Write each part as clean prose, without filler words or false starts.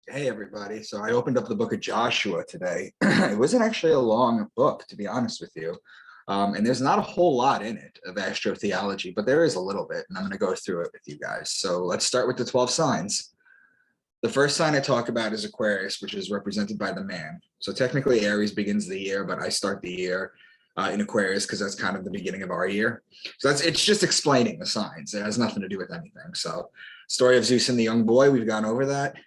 Hey everybody. So I opened up the book of Joshua today. It wasn't actually a long book, to be honest with you. And there's not a whole lot in it of astro-theology, but there is a little bit, and I'm going to go through it with you guys. So let's start with the 12 signs. The first sign I talk about is Aquarius, which is represented by the man. So technically Aries begins the year, but I start the year in Aquarius because that's kind of the beginning of our year. So it's just explaining the signs. It has nothing to do with anything. So story of Zeus and the young boy, we've gone over that.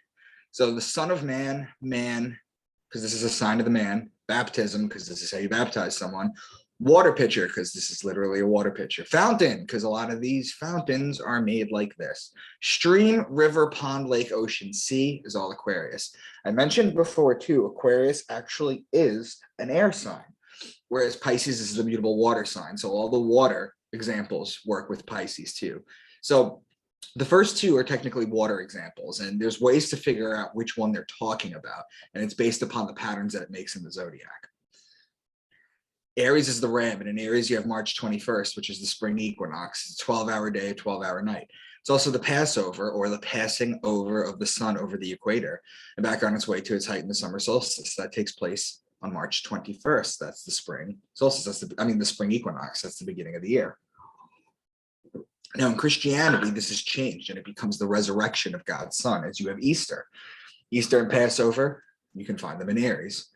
So the son of man, because this is a sign of the man, baptism, because this is how you baptize someone, water pitcher, because this is literally a water pitcher, fountain, because a lot of these fountains are made like this, stream, river, pond, lake, ocean, sea is all Aquarius. I mentioned before too, Aquarius actually is an air sign, whereas Pisces is the mutable water sign. So all the water examples work with Pisces too. So the first two are technically water examples, and there's ways to figure out which one they're talking about, and it's based upon the patterns that it makes in the zodiac. Aries is the ram, and in Aries you have March 21st, which is the spring equinox. It's a 12-hour day, 12-hour night. It's also the Passover, or the passing over of the sun over the equator, and back on its way to its height in the summer solstice. That takes place on March 21st. That's the spring solstice. The spring equinox. That's the beginning of the year. Now, in Christianity, this has changed, and it becomes the resurrection of God's Son, as you have Easter. Easter and Passover, you can find them in Aries.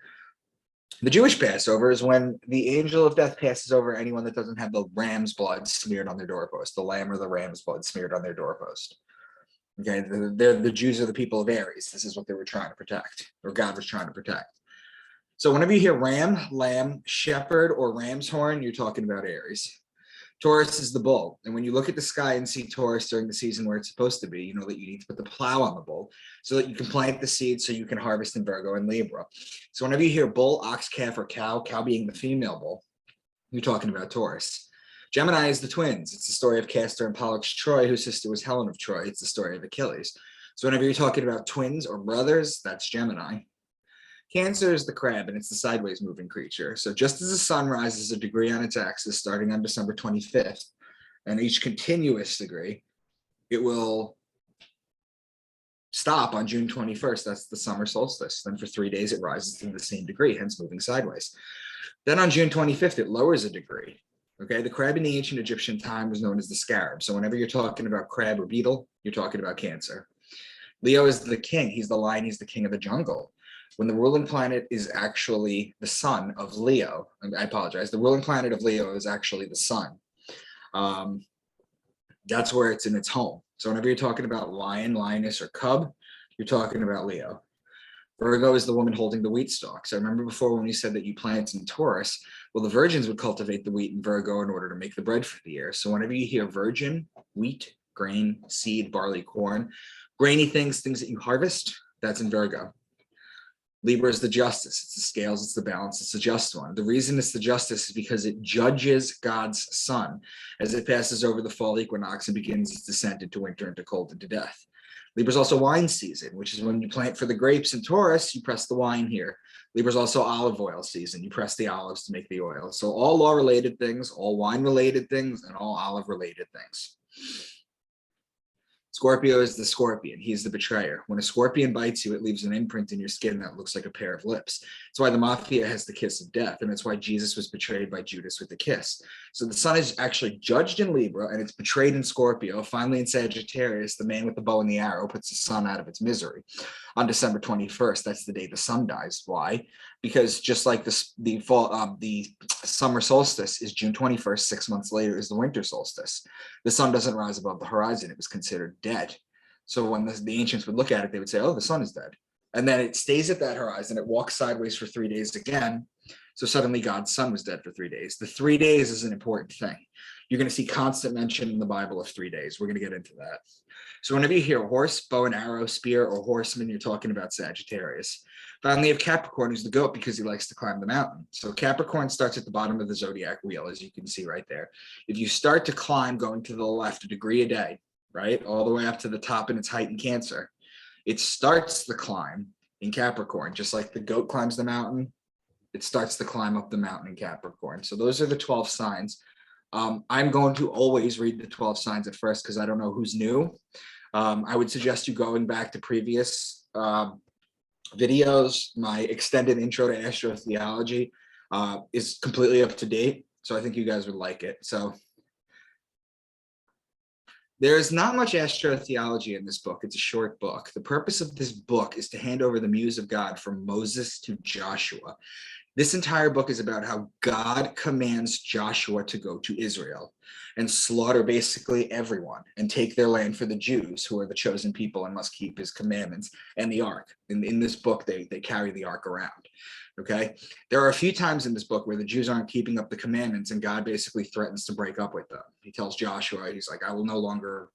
The Jewish Passover is when the angel of death passes over anyone that doesn't have the ram's blood smeared on their doorpost, the lamb or the ram's blood smeared on their doorpost. Okay, the Jews are the people of Aries. This is what they were trying to protect, or God was trying to protect. So whenever you hear ram, lamb, shepherd, or ram's horn, you're talking about Aries. Taurus is the bull. And when you look at the sky and see Taurus during the season where it's supposed to be, you know that you need to put the plow on the bull so that you can plant the seed so you can harvest in Virgo and Libra. So whenever you hear bull, ox, calf, or cow being the female bull, you're talking about Taurus. Gemini is the twins. It's the story of Castor and Pollux Troy, whose sister was Helen of Troy. It's the story of Achilles. So whenever you're talking about twins or brothers, that's Gemini. Cancer is the crab, and it's the sideways moving creature. So just as the sun rises a degree on its axis starting on December 25th, and each continuous degree, it will stop on June 21st. That's the summer solstice. Then for 3 days, it rises to the same degree, hence moving sideways. Then on June 25th, it lowers a degree. Okay, the crab in the ancient Egyptian time was known as the scarab. So whenever you're talking about crab or beetle, you're talking about Cancer. Leo is the king. He's the lion. He's the king of the jungle. When the ruling planet is actually the sun of Leo, I apologize, the ruling planet of Leo is actually the sun. That's where it's in its home. So whenever you're talking about lion, lioness, or cub, you're talking about Leo. Virgo is the woman holding the wheat stalks. I remember before when you said that you plant in Taurus, well, the virgins would cultivate the wheat in Virgo in order to make the bread for the year. So whenever you hear virgin, wheat, grain, seed, barley, corn, grainy things that you harvest, that's in Virgo. Libra is the justice. It's the scales, it's the balance, it's the just one. The reason it's the justice is because it judges God's sun as it passes over the fall equinox and begins its descent into winter, into cold, into death. Libra is also wine season, which is when you plant for the grapes in Taurus, you press the wine here. Libra is also olive oil season. You press the olives to make the oil. So all law-related things, all wine-related things, and all olive-related things. Scorpio is the scorpion. He's the betrayer. When a scorpion bites you, it leaves an imprint in your skin that looks like a pair of lips. That's why the mafia has the kiss of death, and that's why Jesus was betrayed by Judas with the kiss. So the sun is actually judged in Libra, and it's betrayed in Scorpio. Finally, in Sagittarius, the man with the bow and the arrow puts the sun out of its misery. On December 21st, that's the day the sun dies. Why? Because just like the summer solstice is June 21st, 6 months later is the winter solstice. The sun doesn't rise above the horizon. It was considered dead. So when the ancients would look at it, they would say, oh, the sun is dead. And then it stays at that horizon. It walks sideways for 3 days again. So suddenly God's son was dead for 3 days. The 3 days is an important thing. You're going to see constant mention in the Bible of 3 days. We're going to get into that. So whenever you hear horse, bow and arrow, spear, or horseman, you're talking about Sagittarius. Finally, you have Capricorn, who's the goat because he likes to climb the mountain. So Capricorn starts at the bottom of the zodiac wheel, as you can see right there. If you start to climb going to the left a degree a day, right, all the way up to the top in its height in Cancer, it starts the climb in Capricorn, just like the goat climbs the mountain. It starts to climb up the mountain in Capricorn. So those are the 12 signs. I'm going to always read the 12 signs at first because I don't know who's new. I would suggest you going back to previous videos, my extended intro to astrotheology is completely up to date. So I think you guys would like it. So there is not much astrotheology in this book. It's a short book. The purpose of this book is to hand over the muse of God from Moses to Joshua. This entire book is about how God commands Joshua to go to Israel and slaughter basically everyone and take their land for the Jews, who are the chosen people and must keep his commandments, and the ark. In this book, they carry the ark around. Okay. There are a few times in this book where the Jews aren't keeping up the commandments and God basically threatens to break up with them. He tells Joshua, he's like, I will no longer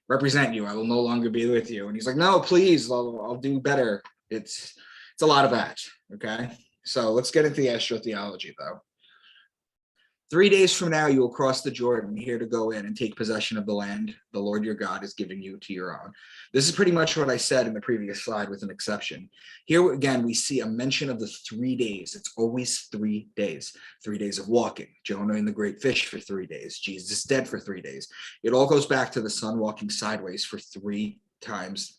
represent you. I will no longer be with you. And he's like, no, please, I'll do better. It's a lot of that. Okay. So let's get into the astrotheology though. 3 days from now, you will cross the Jordan here to go in and take possession of the land the Lord your God is giving you to your own. This is pretty much what I said in the previous slide with an exception. Here again, we see a mention of the 3 days. It's always 3 days. 3 days of walking, Jonah and the great fish for 3 days, Jesus dead for 3 days. It all goes back to the sun walking sideways for 3 times.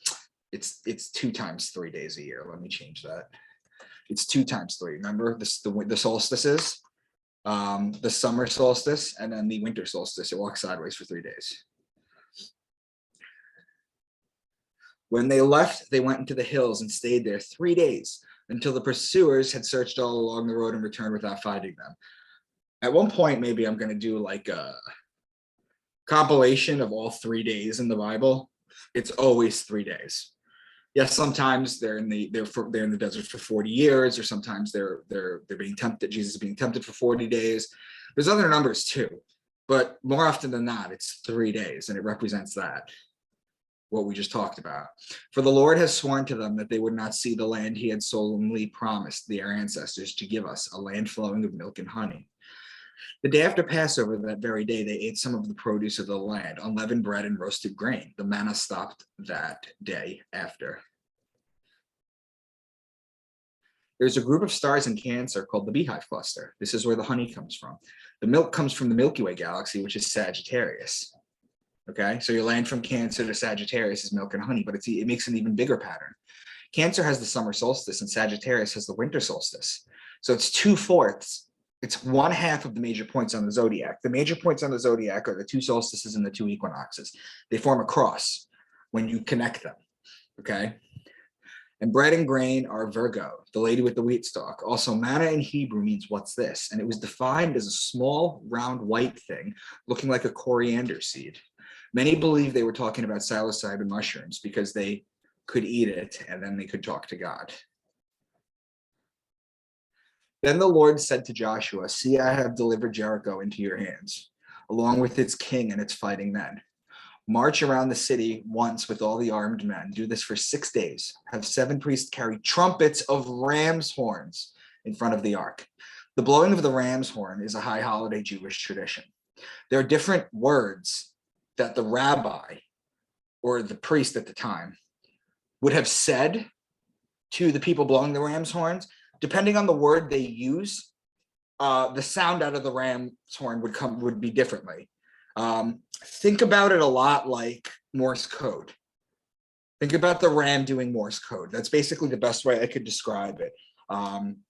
It's 2 times 3 days a year. Let me change that. It's 2 times 3. Remember the solstices? The summer solstice and then the winter solstice. It walks sideways for 3 days. When they left, they went into the hills and stayed there 3 days until the pursuers had searched all along the road and returned without finding them. At one point, maybe I'm going to do like a compilation of all 3 days in the Bible. It's always 3 days. Yes, sometimes they're in the desert for 40 years, or sometimes they're being tempted. Jesus is being tempted for 40 days. There's other numbers too, but more often than not, it's 3 days, and it represents that, what we just talked about. For the Lord has sworn to them that they would not see the land he had solemnly promised their ancestors to give us, a land flowing with milk and honey. The day after Passover, that very day, they ate some of the produce of the land, unleavened bread and roasted grain. The manna stopped that day after. There's a group of stars in Cancer called the Beehive Cluster. This is where the honey comes from. The milk comes from the Milky Way galaxy, which is Sagittarius. Okay, so your land from Cancer to Sagittarius is milk and honey, but it makes an even bigger pattern. Cancer has the summer solstice and Sagittarius has the winter solstice. So it's 2/4. It's 1/2 of the major points on the zodiac. The major points on the zodiac are the 2 solstices and the 2 equinoxes. They form a cross when you connect them, okay? And bread and grain are Virgo, the lady with the wheat stalk. Also, manna in Hebrew means what's this? And it was defined as a small, round, white thing looking like a coriander seed. Many believe they were talking about psilocybin mushrooms because they could eat it and then they could talk to God. Then the Lord said to Joshua, see, I have delivered Jericho into your hands, along with its king and its fighting men. March around the city once with all the armed men. Do this for 6 days. Have 7 priests carry trumpets of ram's horns in front of the ark. The blowing of the ram's horn is a high holiday Jewish tradition. There are different words that the rabbi or the priest at the time would have said to the people blowing the ram's horns. Depending on the word they use, the sound out of the ram's horn would be differently. Think about it a lot like Morse code. Think about the ram doing Morse code. That's basically the best way I could describe it.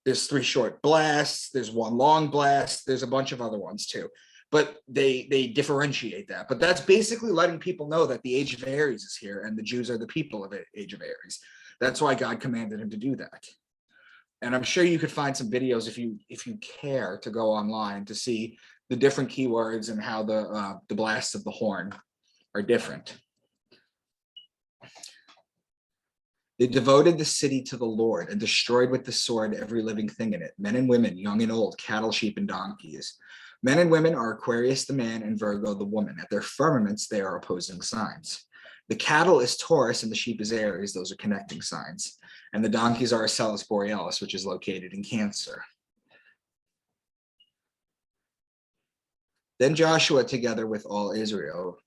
There's 3 short blasts, there's 1 long blast, there's a bunch of other ones too. But they differentiate that. But that's basically letting people know that the age of Aries is here and the Jews are the people of the age of Aries. That's why God commanded him to do that. And I'm sure you could find some videos if you care to go online to see the different keywords and how the blasts of the horn are different. They devoted the city to the Lord and destroyed with the sword every living thing in it, men and women, young and old, cattle, sheep, and donkeys. Men and women are Aquarius the man and Virgo the woman. At their firmaments, they are opposing signs. The cattle is Taurus and the sheep is Aries. Those are connecting signs. And the donkeys are Acellus Borealis, which is located in Cancer. Then Joshua, together with all Israel,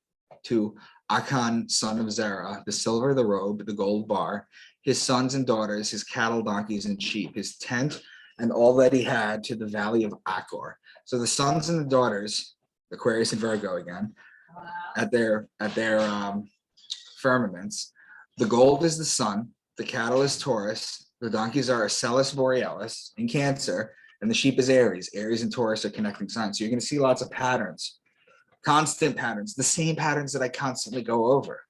to Achan, son of Zerah, the silver, the robe, the gold bar, his sons and daughters, his cattle, donkeys, and sheep, his tent, and all that he had, to the valley of Achor. So the sons and the daughters, Aquarius and Virgo again, at their firmaments. The gold is the sun, the cattle is Taurus, the donkeys are Celis Borealis in Cancer, and the sheep is Aries. Aries and Taurus are connecting signs. So you're going to see lots of patterns, constant patterns, the same patterns that I constantly go over.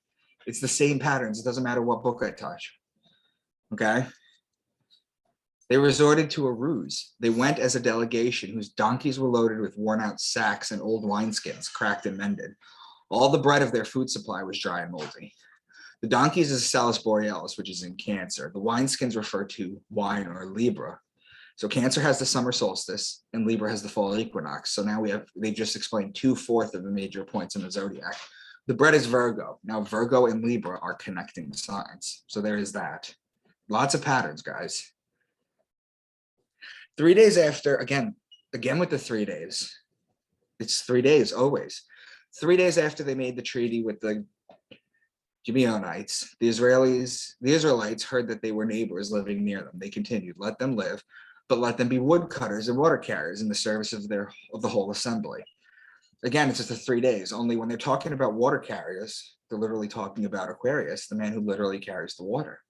It's the same patterns. It doesn't matter what book I touch. Okay. They resorted to a ruse. They went as a delegation whose donkeys were loaded with worn-out sacks and old wineskins, cracked and mended. All the bread of their food supply was dry and moldy. The donkeys is Salus Borealis, which is in Cancer. The wineskins refer to wine or Libra. So Cancer has the summer solstice and Libra has the fall equinox. So now they've just explained 2/4 of the major points in the zodiac. The bread is Virgo. Now Virgo and Libra are connecting signs. So there is that. Lots of patterns, guys. 3 days after, again with the 3 days. It's 3 days always. 3 days after they made the treaty with the Gibeonites, the Israelites heard that they were neighbors living near them. They continued, let them live, but let them be woodcutters and water carriers in the service of the whole assembly. Again, it's just the 3 days. Only when they're talking about water carriers, they're literally talking about Aquarius, the man who literally carries the water.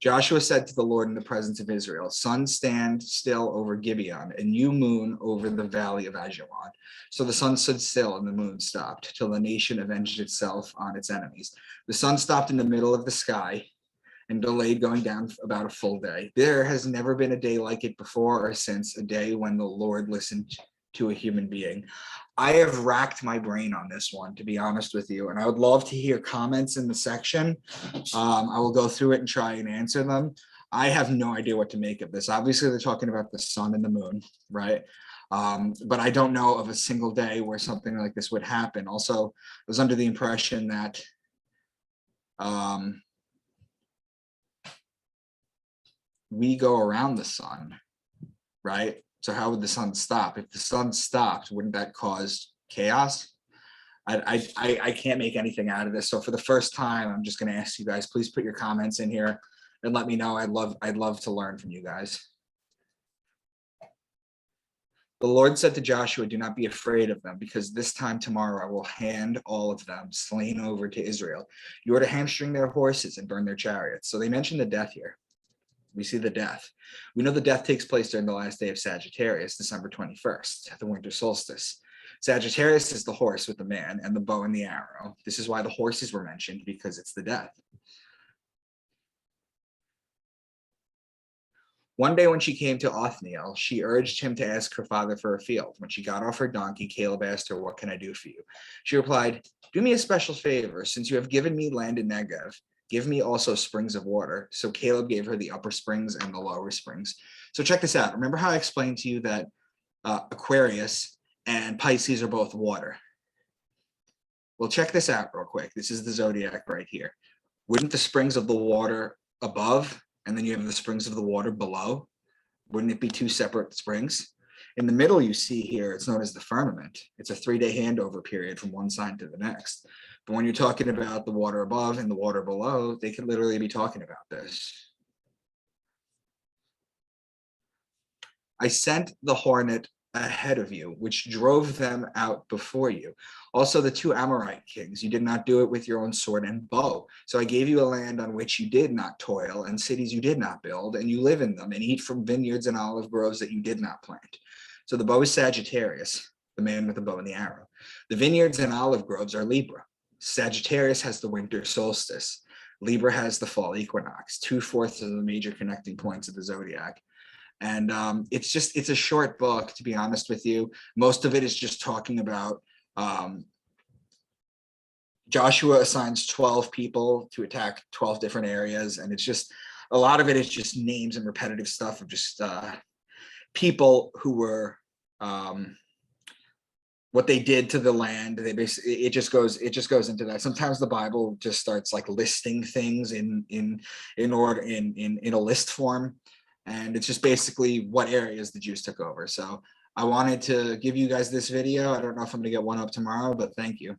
Joshua said to the Lord in the presence of Israel, sun, stand still over Gibeon, and you, moon, over the valley of Ajalon. So the sun stood still and the moon stopped, till the nation avenged itself on its enemies. The sun stopped in the middle of the sky and delayed going down about a full day. There has never been a day like it before or since, a day when the Lord listened to a human being. I have racked my brain on this one, to be honest with you, and I would love to hear comments in the section. I will go through it and try and answer them. I have no idea what to make of this. Obviously, they're talking about the sun and the moon, right? But I don't know of a single day where something like this would happen. Also, I was under the impression that we go around the sun, right? So how would the sun stop? If the sun stopped, wouldn't that cause chaos? I can't make anything out of this. So for the first time, I'm just going to ask you guys, please put your comments in here and let me know. I'd love to learn from you guys. The Lord said to Joshua, do not be afraid of them, because this time tomorrow I will hand all of them slain over to Israel. You are to hamstring their horses and burn their chariots. So they mentioned the death here. We see the death. We know the death takes place during the last day of Sagittarius, December 21st, the winter solstice. Sagittarius is the horse with the man and the bow and the arrow. This is why the horses were mentioned, because it's the death. One day when she came to Othniel, she urged him to ask her father for a field. When she got off her donkey, Caleb asked her, what can I do for you? She replied, do me a special favor. Since you have given me land in Negev, give me also springs of water. So Caleb gave her the upper springs and the lower springs. So check this out. Remember how I explained to you that Aquarius and Pisces are both water? Well, check this out real quick. This is the zodiac right here. Wouldn't the springs of the water above, and then you have the springs of the water below? Wouldn't it be two separate springs? In the middle, you see here, it's known as the firmament. It's a 3-day handover period from one sign to the next. But when you're talking about the water above and the water below, they could literally be talking about this. I sent the hornet ahead of you, which drove them out before you. Also the 2 Amorite kings, you did not do it with your own sword and bow. So I gave you a land on which you did not toil, and cities you did not build, and you live in them and eat from vineyards and olive groves that you did not plant. So the bow is Sagittarius, the man with the bow and the arrow. The vineyards and olive groves are Libra. Sagittarius has the winter solstice. Libra has the fall equinox, 2/4 of the major connecting points of the zodiac. And it's a short book, to be honest with you. Most of it is just talking about Joshua assigns 12 people to attack 12 different areas. And it's just, a lot of it is just names and repetitive stuff of just people who were, what they did to the land. They basically, it just goes into that. Sometimes the Bible just starts like listing things in order, in a list form. And it's just basically what areas the Jews took over. So I wanted to give you guys this video. I don't know if I'm gonna get one up tomorrow, but thank you.